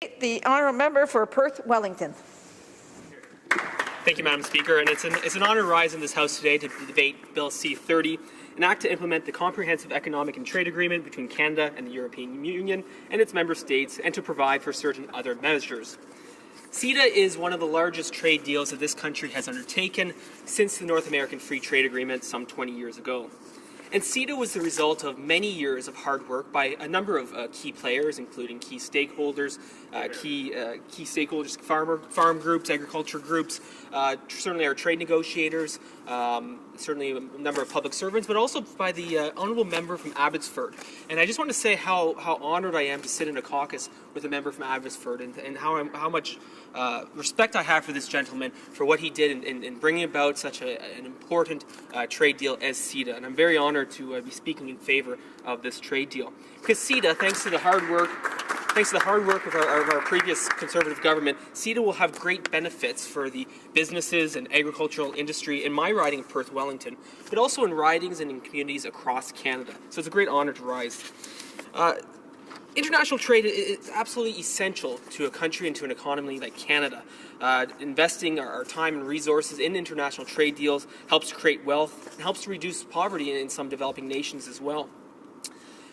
The honourable member for Perth Wellington. Thank you, Madam Speaker, and it's an honour to rise in this House today to debate Bill C-30, an act to implement the Comprehensive Economic and Trade Agreement between Canada and the European Union and its member states, and to provide for certain other measures. CETA is one of the largest trade deals that this country has undertaken since the North American Free Trade Agreement some 20 years ago. And CETA was the result of many years of hard work by a number of key players, including key stakeholders, farm groups, agriculture groups, certainly our trade negotiators, certainly a number of public servants, but also by the honourable member from Abbotsford. And I just want to say how honoured I am to sit in a caucus with a member from Abbotsford, and how much respect I have for this gentleman for what he did in bringing about such an important trade deal as CETA. And I'm very honoured to be speaking in favour of this trade deal, because CETA, thanks to the hard work of our previous Conservative government, CETA will have great benefits for the businesses and agricultural industry in my riding of Perth Wellington, but also in ridings and in communities across Canada. So it's a great honour to rise. International trade is absolutely essential to a country and to an economy like Canada. Investing our time and resources in international trade deals helps create wealth and helps to reduce poverty in some developing nations as well.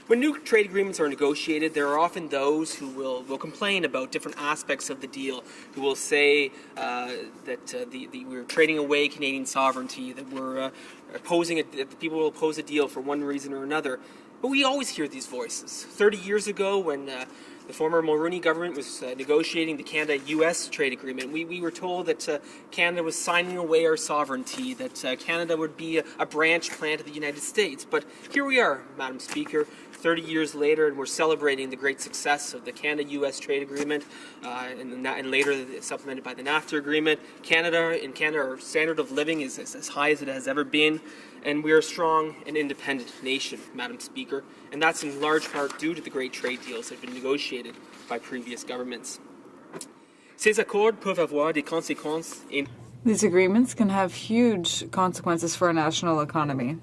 When new trade agreements are negotiated, there are often those who will complain about different aspects of the deal, who will say that we're trading away Canadian sovereignty, that that people will oppose a deal for one reason or another. But we always hear these voices. 30 years ago, when the former Mulroney government was negotiating the Canada-US trade agreement, we were told that Canada was signing away our sovereignty, that Canada would be a branch plant of the United States. But here we are, Madam Speaker, 30 years later, and we're celebrating the great success of the Canada-US trade agreement, and later supplemented by the NAFTA agreement. In Canada, our standard of living is as high as it has ever been, and we are a strong and independent nation, Madam Speaker, and that's in large part due to the great trade deals that have been negotiated by previous governments. Ces accords peuvent avoir des conséquences. These agreements can have huge consequences for our national economy.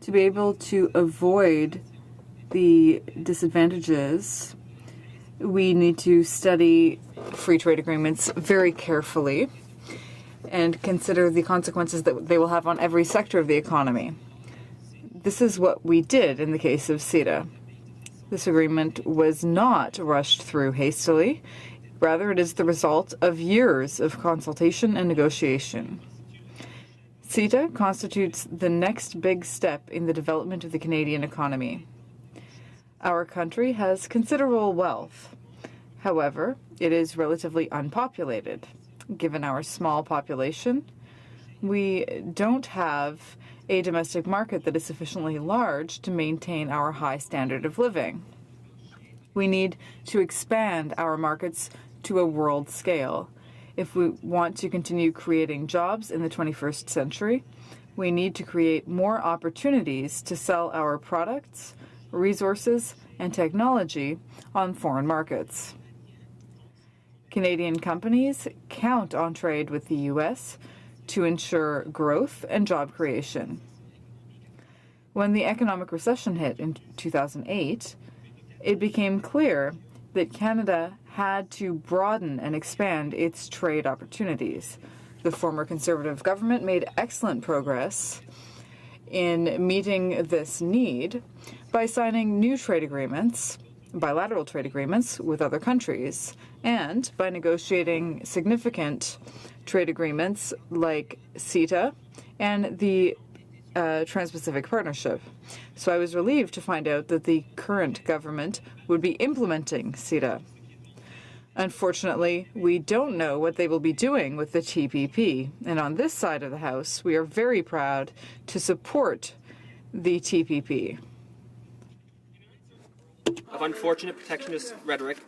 To be able to avoid the disadvantages, we need to study free trade agreements very carefully and consider the consequences that they will have on every sector of the economy. This is what we did in the case of CETA. This agreement was not rushed through hastily. Rather, it is the result of years of consultation and negotiation. CETA constitutes the next big step in the development of the Canadian economy. Our country has considerable wealth. However, it is relatively unpopulated. Given our small population, we don't have a domestic market that is sufficiently large to maintain our high standard of living. We need to expand our markets to a world scale. If we want to continue creating jobs in the 21st century, we need to create more opportunities to sell our products, resources, and technology on foreign markets. Canadian companies count on trade with the U.S. to ensure growth and job creation. When the economic recession hit in 2008, it became clear that Canada had to broaden and expand its trade opportunities. The former Conservative government made excellent progress in meeting this need by signing new trade agreements, bilateral trade agreements with other countries, and by negotiating significant trade agreements like CETA and the Trans-Pacific Partnership. So I was relieved to find out that the current government would be implementing CETA. Unfortunately, we don't know what they will be doing with the TPP, and on this side of the House, we are very proud to support the TPP. Of unfortunate protectionist rhetoric,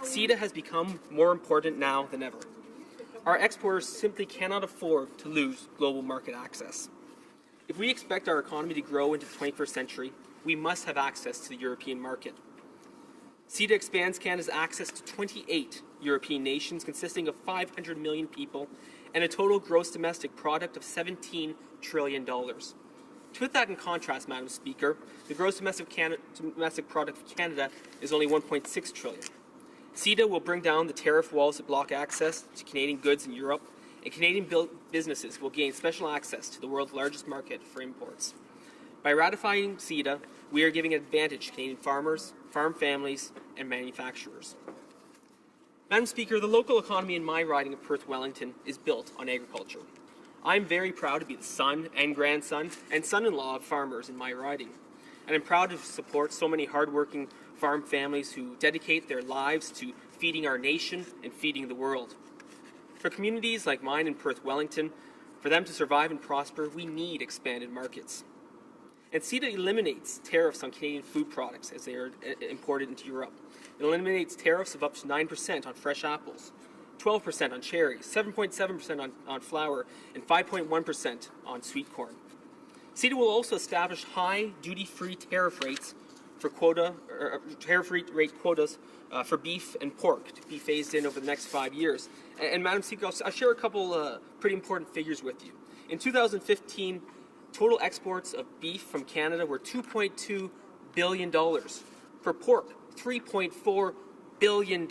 CETA has become more important now than ever. Our exporters simply cannot afford to lose global market access. If we expect our economy to grow into the 21st century, we must have access to the European market. CETA expands Canada's access to 28 European nations consisting of 500 million people and a total gross domestic product of $17 trillion. To put that in contrast, Madam Speaker, the gross domestic product of Canada is only $1.6 trillion. CETA will bring down the tariff walls that block access to Canadian goods in Europe, and Canadian businesses will gain special access to the world's largest market for imports. By ratifying CETA, we are giving an advantage to Canadian farmers, farm families, and manufacturers. Madam Speaker, the local economy in my riding of Perth-Wellington is built on agriculture. I'm very proud to be the son and grandson and son-in-law of farmers in my riding. And I'm proud to support so many hardworking farm families who dedicate their lives to feeding our nation and feeding the world. For communities like mine in Perth-Wellington, for them to survive and prosper, we need expanded markets. And CETA eliminates tariffs on Canadian food products as they are imported into Europe. It eliminates tariffs of up to 9% on fresh apples, 12% on cherries, 7.7% on flour, and 5.1% on sweet corn. CETA will also establish high duty-free tariff rates for tariff-free rate quotas for beef and pork to be phased in over the next 5 years. And Madam Speaker, I'll share a couple pretty important figures with you. In 2015, total exports of beef from Canada were $2.2 billion. For pork, $3.4 billion.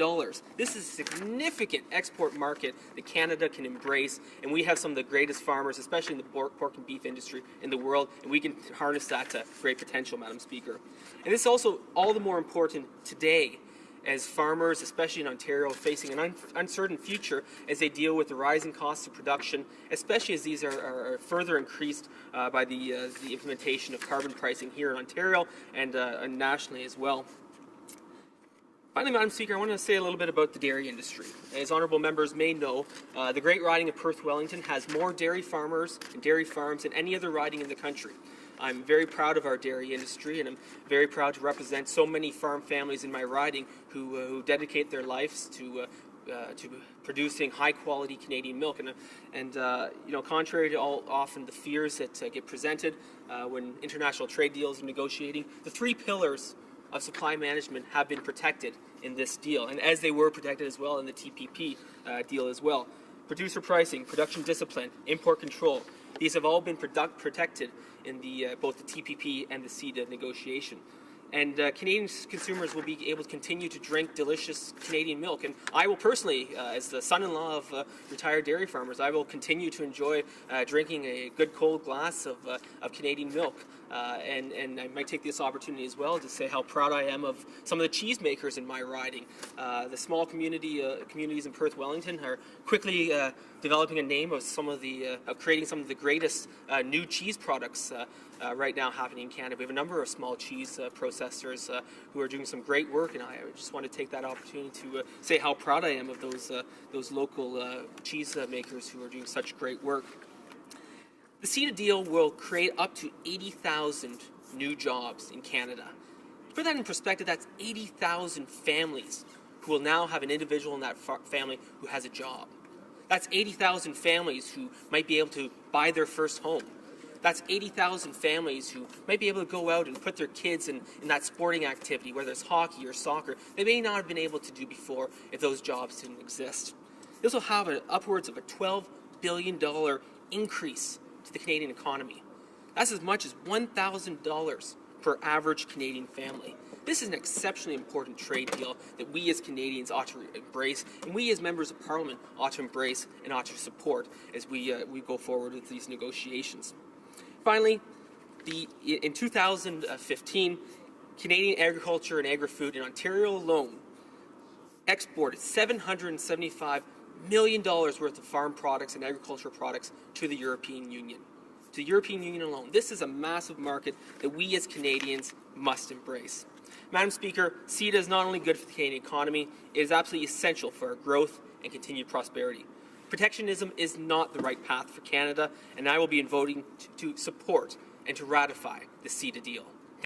This is a significant export market that Canada can embrace, and we have some of the greatest farmers, especially in the pork and beef industry in the world, and we can harness that to great potential, Madam Speaker. And this is also all the more important today as farmers, especially in Ontario, are facing an uncertain future as they deal with the rising costs of production, especially as these are further increased by the implementation of carbon pricing here in Ontario and nationally as well. Finally, Madam Speaker, I want to say a little bit about the dairy industry. As honourable members may know, the Great Riding of Perth-Wellington has more dairy farmers and dairy farms than any other riding in the country. I'm very proud of our dairy industry, and I'm very proud to represent so many farm families in my riding who dedicate their lives to producing high-quality Canadian milk. And contrary to often the fears that get presented when international trade deals are negotiating, the three pillars of supply management have been protected in this deal, and as they were protected as well in the TPP deal as well. Producer pricing, production discipline, import control, these have all been protected in both the TPP and the CETA negotiation. And Canadian consumers will be able to continue to drink delicious Canadian milk. And I will personally, as the son-in-law of retired dairy farmers, I will continue to enjoy drinking a good cold glass of Canadian milk. And I might take this opportunity as well to say how proud I am of some of the cheesemakers in my riding. The small communities in Perth-Wellington are quickly developing a name of creating some of the greatest new cheese products right now happening in Canada. We have a number of small cheese processors who are doing some great work, and I just want to take that opportunity to say how proud I am of those local cheese makers who are doing such great work. The CETA deal will create up to 80,000 new jobs in Canada. To put that in perspective, that's 80,000 families who will now have an individual in that family who has a job. That's 80,000 families who might be able to buy their first home. That's 80,000 families who might be able to go out and put their kids in that sporting activity, whether it's hockey or soccer, they may not have been able to do before if those jobs didn't exist. This will have upwards of a $12 billion increase to the Canadian economy. That's as much as $1,000 per average Canadian family. This is an exceptionally important trade deal that we as Canadians ought to embrace, and we as members of Parliament ought to embrace and ought to support as we go forward with these negotiations. Finally, in 2015, Canadian agriculture and agri-food in Ontario alone exported $775 million worth of farm products and agricultural products to the European Union. To the European Union alone. This is a massive market that we as Canadians must embrace. Madam Speaker, CETA is not only good for the Canadian economy, it is absolutely essential for our growth and continued prosperity. Protectionism is not the right path for Canada, and I will be voting to support and to ratify the CETA deal.